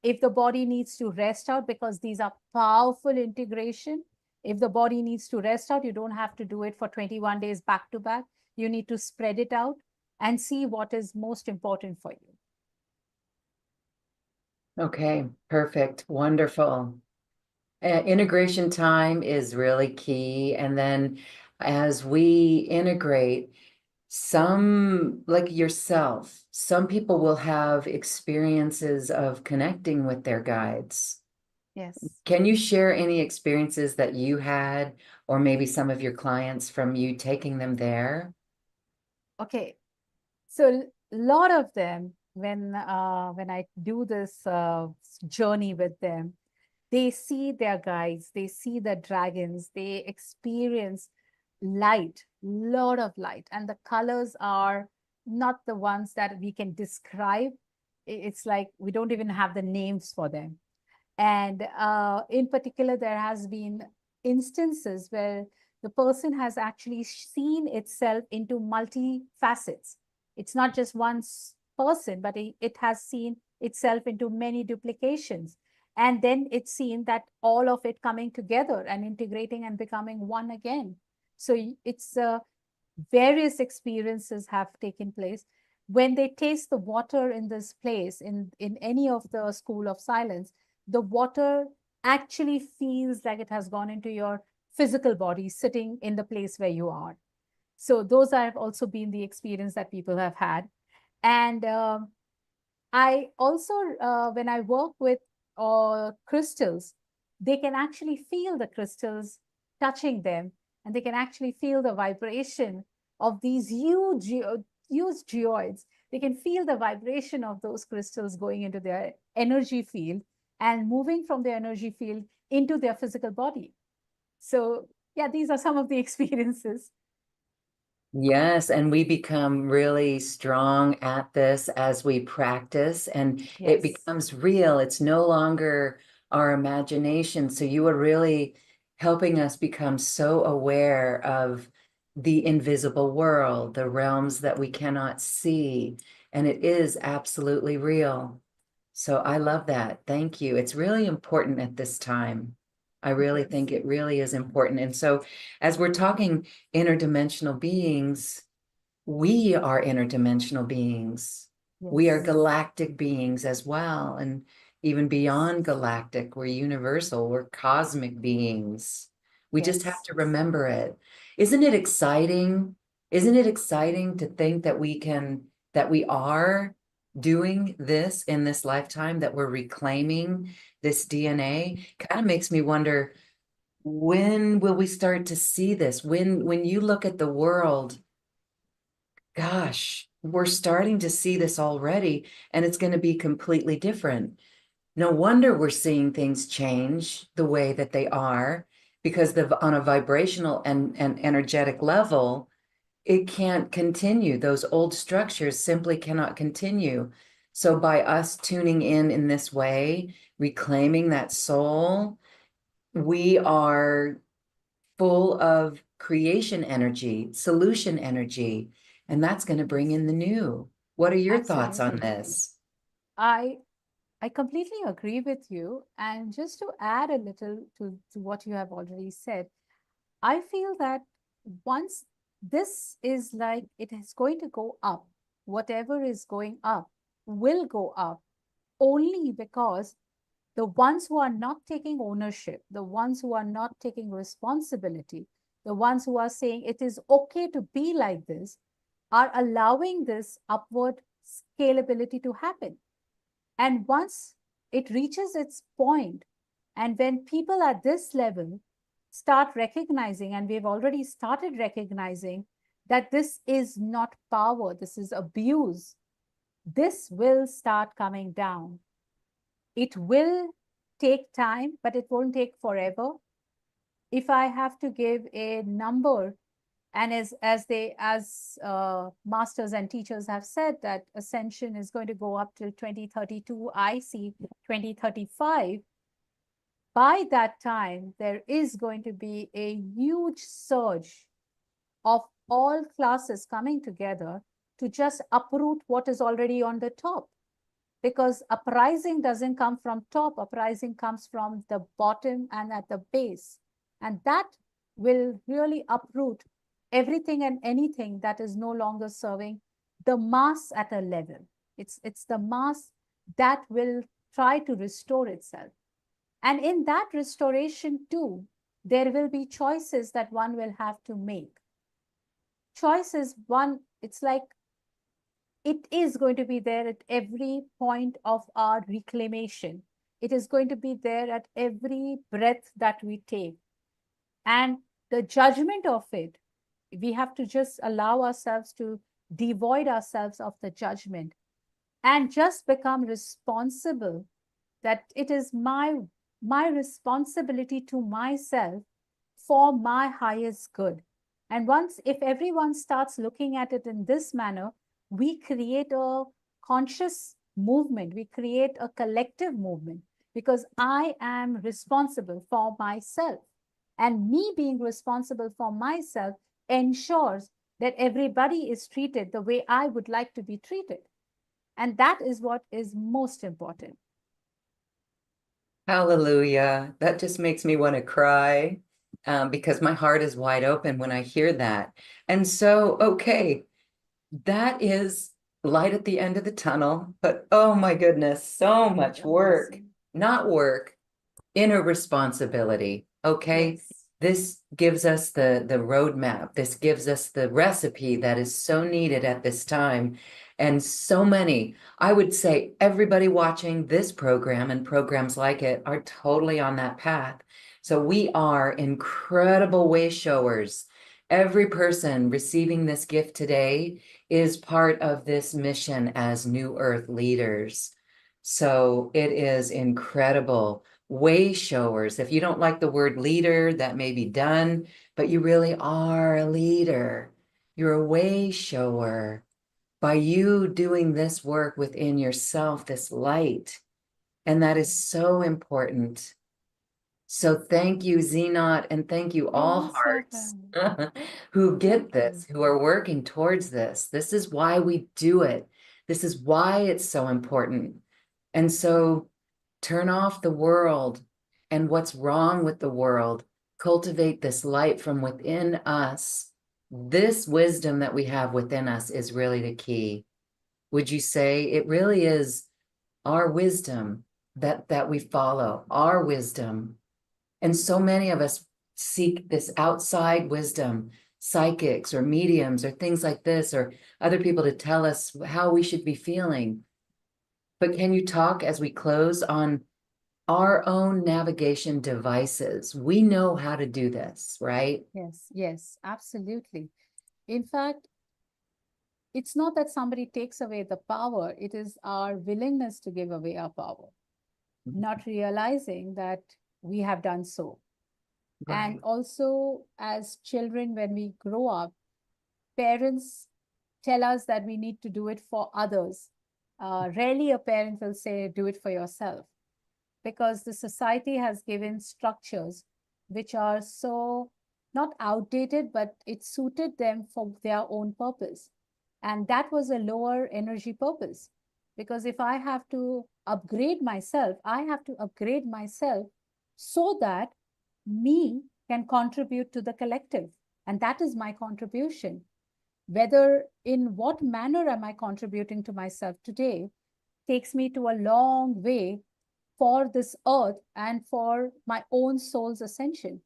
Speaker 2: if the body needs to rest out, because these are powerful integration. If the body needs to rest out, you don't have to do it for 21 days back to back. You need to spread it out and see what is most important for you.
Speaker 1: Okay, perfect. Wonderful. Integration time is really key. And then as we integrate, some, like yourself, some people will have experiences of connecting with their guides.
Speaker 2: Yes.
Speaker 1: Can you share any experiences that you had, or maybe some of your clients from you taking them there?
Speaker 2: Okay. So a lot of them, when I do this journey with them, they see their guides, they see the dragons, they experience light, lot of light, and the colors are not the ones that we can describe. It's like we don't even have the names for them. And in particular, there has been instances where the person has actually seen itself into multi facets. It's not just one person, but it has seen itself into many duplications. And then it's seen that all of it coming together and integrating and becoming one again. So it's various experiences have taken place. When they taste the water in this place, in any of the school of silence, the water actually feels like it has gone into your physical body sitting in the place where you are. So those have also been the experience that people have had. And I also, when I work with crystals, they can actually feel the crystals touching them, and they can actually feel the vibration of these huge geoids. They can feel the vibration of those crystals going into their energy field and moving from their energy field into their physical body. So, yeah, these are some of the experiences.
Speaker 1: Yes, and we become really strong at this as we practice, and it
Speaker 2: Yes.
Speaker 1: becomes real. It's no longer our imagination. So you are really helping us become so aware of the invisible world, the realms that we cannot see, and it is absolutely real. So I love that. Thank you. It's really important at this time. I really
Speaker 2: Yes.
Speaker 1: think it really is important. And so as we're talking interdimensional beings, we are interdimensional beings. We are
Speaker 2: Yes.
Speaker 1: galactic beings as well. And even beyond galactic, we're universal, we're cosmic beings. We just have
Speaker 2: Yes.
Speaker 1: to remember it. Isn't it exciting? Isn't it exciting to think that that we are doing this in this lifetime, that we're reclaiming this DNA? Kind of makes me wonder, when will we start to see this? When you look at the world, gosh, we're starting to see this already, and it's going to be completely different. No wonder we're seeing things change the way that they are, because on a vibrational and energetic level, it can't continue. Those old structures simply cannot continue. So by us tuning in this way, reclaiming that soul, we are full of creation energy, solution energy, and that's going to bring in the new. What are your thoughts on
Speaker 2: Absolutely.
Speaker 1: this?
Speaker 2: I I completely agree with you. And just to add a little to what you have already said, I feel that once this is like it is going to go up, whatever is going up will go up only because the ones who are not taking ownership, the ones who are not taking responsibility, the ones who are saying it is okay to be like this, are allowing this upward scalability to happen. And once it reaches its point, and when people at this level start recognizing, and we've already started recognizing that this is not power, this is abuse, this will start coming down. It will take time, but it won't take forever. If I have to give a number, and as masters and teachers have said that ascension is going to go up till 2032, I see 2035. By that time, there is going to be a huge surge of all classes coming together to just uproot what is already on the top. Because uprising doesn't come from top, uprising comes from the bottom and at the base. And that will really uproot everything and anything that is no longer serving the mass at a level. It's the mass that will try to restore itself. And in that restoration too, there will be choices that one will have to make. Choices, one It's like it is going to be there at every point of our reclamation. It is going to be there at every breath that we take. And the judgment of it, we have to just allow ourselves to devoid ourselves of the judgment and just become responsible, that it is my responsibility to myself for my highest good. And once, if everyone starts looking at it in this manner, we create a conscious movement, we create a collective movement, because I am responsible for myself. And me being responsible for myself ensures that everybody is treated the way I would like to be treated. And that is what is most important.
Speaker 1: Hallelujah. That just makes me want to cry, because my heart is wide open when I hear that. And so, okay, that is light at the end of the tunnel, but oh my goodness, so much work,
Speaker 2: Amazing.
Speaker 1: not work, inner responsibility. Okay.
Speaker 2: Yes.
Speaker 1: This gives us the roadmap. This gives us the recipe that is so needed at this time. And so many, I would say everybody watching this program and programs like it are totally on that path. So we are incredible way showers. Every person receiving this gift today is part of this mission as New Earth leaders. So it is incredible. Way showers. If you don't like the word leader, that may be done, but you really are a leader. You're a way shower. By you doing this work within yourself, this light, and that is so important. So thank you, Zeenat, and thank you, all
Speaker 2: Most
Speaker 1: hearts
Speaker 2: welcome.
Speaker 1: who get
Speaker 2: Thank you.
Speaker 1: this, who are working towards this. This is why we do it. This is why it's so important. And so turn off the world and what's wrong with the world. Cultivate this light from within us. This wisdom that we have within us is really the key. Would you say it really is our wisdom that we follow, our wisdom? And so many of us seek this outside wisdom, psychics or mediums or things like this, or other people to tell us how we should be feeling. But can you talk as we close on our own navigation devices? We know how to do this, right?
Speaker 2: Yes, yes, absolutely. In fact, it's not that somebody takes away the power, it is our willingness to give away our power, not realizing that we have done so. And
Speaker 1: Right.
Speaker 2: also, as children, when we grow up, parents tell us that we need to do it for others. Rarely a parent will say, do it for yourself, because the society has given structures which are so not outdated, but it suited them for their own purpose. And that was a lower energy purpose. Because if I have to upgrade myself, I have to upgrade myself so that me can contribute to the collective. And that is my contribution. Whether in what manner am I contributing to myself today takes me to a long way for this earth and for my own soul's ascension.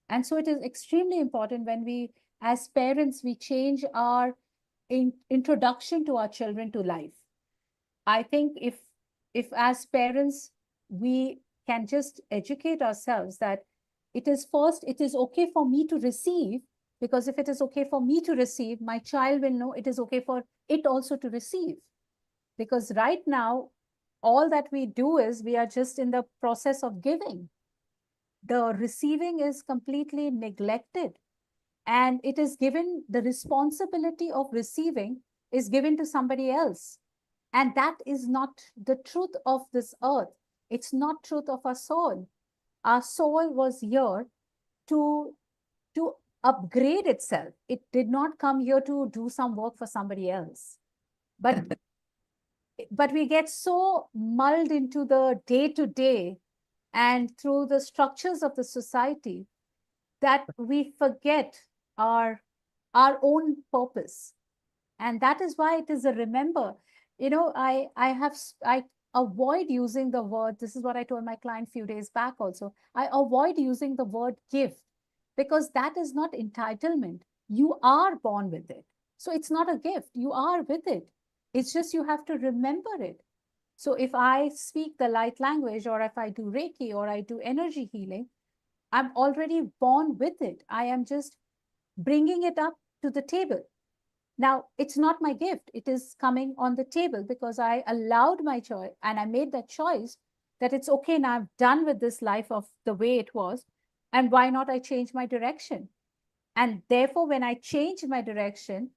Speaker 2: And so it is extremely important when we, as parents, we change our introduction to our children to life. I think if as parents, we can just educate ourselves that it is first, it is okay for me to receive, because if it is okay for me to receive, my child will know it is okay for it also to receive. Because right now, all that we do is we are just in the process of giving. The receiving is completely neglected. And it is given, the responsibility of receiving is given to somebody else. And that is not the truth of this earth. It's not truth of our soul. Our soul was here to, to upgrade itself. It did not come here to do some work for somebody else. But we get so mulled into the day to day and through the structures of the society that we forget our our own purpose. And that is why it is a remember. I avoid using the word, this is what I told my client few days back also, I avoid using the word gift, because that is not entitlement. You are born with it. So it's not a gift. You are with it. It's just you have to remember it. So if I speak the light language, or if I do Reiki, or I do energy healing, I'm already born with it. I am just bringing it up to the table. Now, it's not my gift. It is coming on the table because I allowed my choice, and I made that choice that it's okay now. I'm done with this life of the way it was. And why not I change my direction? And therefore, when I changed my direction,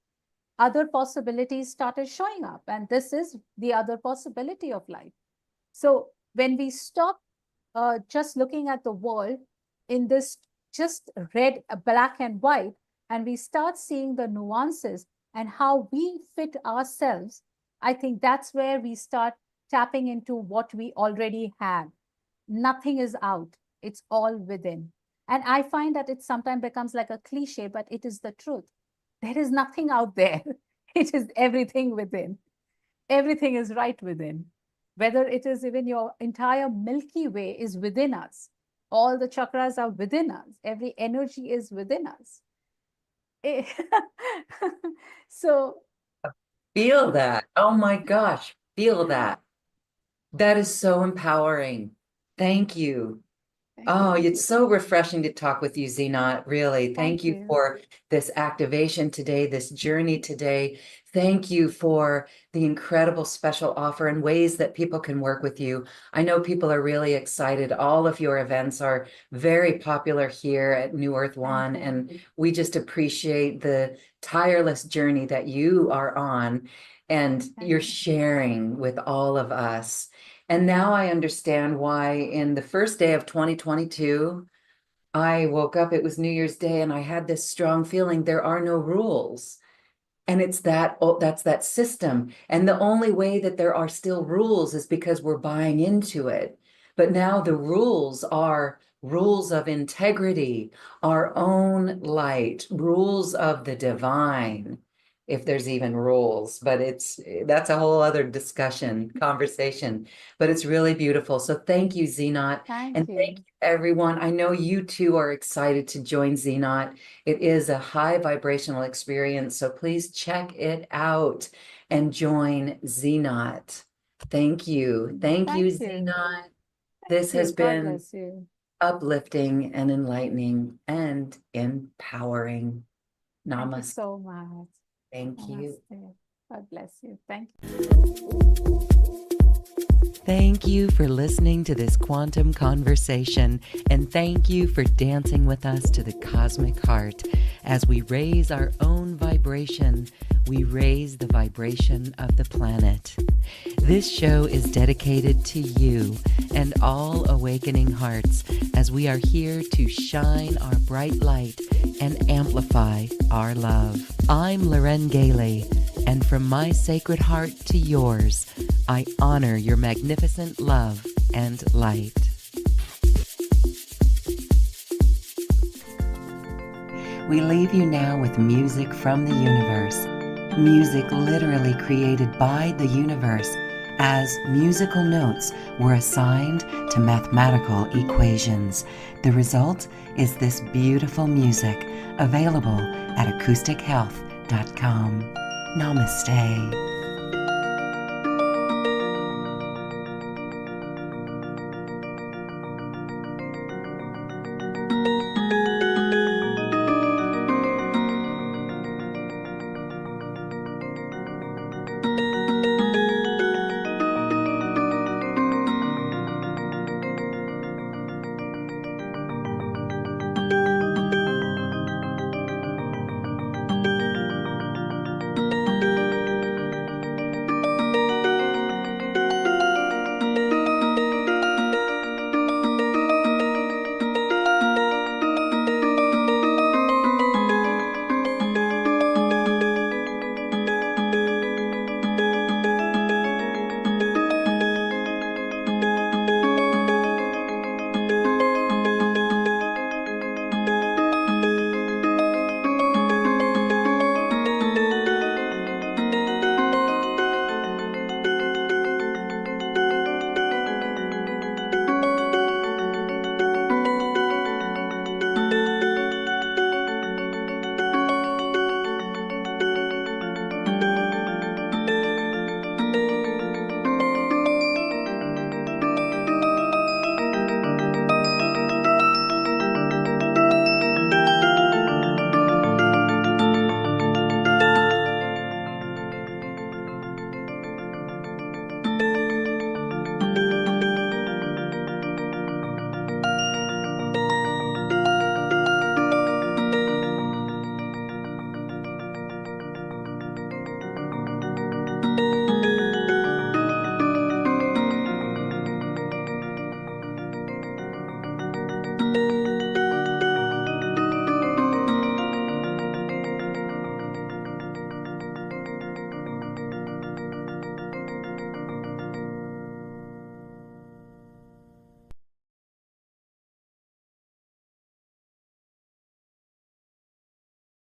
Speaker 2: other possibilities started showing up. And this is the other possibility of life. So when we stop just looking at the world in this just red, black, and white, and we start seeing the nuances and how we fit ourselves, I think that's where we start tapping into what we already have. Nothing is out, it's all within. And I find that it sometimes becomes like a cliche, but it is the truth. There is nothing out there. It is everything within. Everything is right within. Whether it is even your entire Milky Way is within us. All the chakras are within us. Every energy is within us. So
Speaker 1: Feel that. Oh my gosh, feel that. That is so empowering. Thank you. Oh, it's so refreshing to talk with you, Zeenat. Really. Thank you for this activation today, this journey today. Thank you for the incredible special offer and ways that people can work with you. I know people are really excited. All of your events are very popular here at New Earth One, and we just appreciate the tireless journey that you are on and you're sharing with all of us. And now I understand why in the first day of 2022, I woke up, it was New Year's Day, and I had this strong feeling there are no rules. And it's that, oh, that's that system. And the only way that there are still rules is because we're buying into it. But now the rules are rules of integrity, our own light, rules of the divine, if there's even rules, but that's a whole other discussion, conversation, but it's really beautiful. So thank you, Zeenat. And thank you, everyone. I know you too are excited to join Zeenat. It is a high vibrational experience, so please check it out and join Zeenat. Thank you. Thank you, Zeenat. This has been uplifting and enlightening and empowering. Namaste.
Speaker 2: Thank you so much.
Speaker 1: Thank you.
Speaker 2: God bless you. Thank you.
Speaker 1: Thank you for listening to this quantum conversation, and thank you for dancing with us to the cosmic heart. As we raise our own vibration, we raise the vibration of the planet. This show is dedicated to you and all awakening hearts, as we are here to shine our bright light and amplify our love. I'm Loren Gailey, and from my sacred heart to yours, I honor your magnificent love and light. We leave you now with music from the universe. Music literally created by the universe, as musical notes were assigned to mathematical equations. The result is this beautiful music, available at acoustichealth.com. Namaste.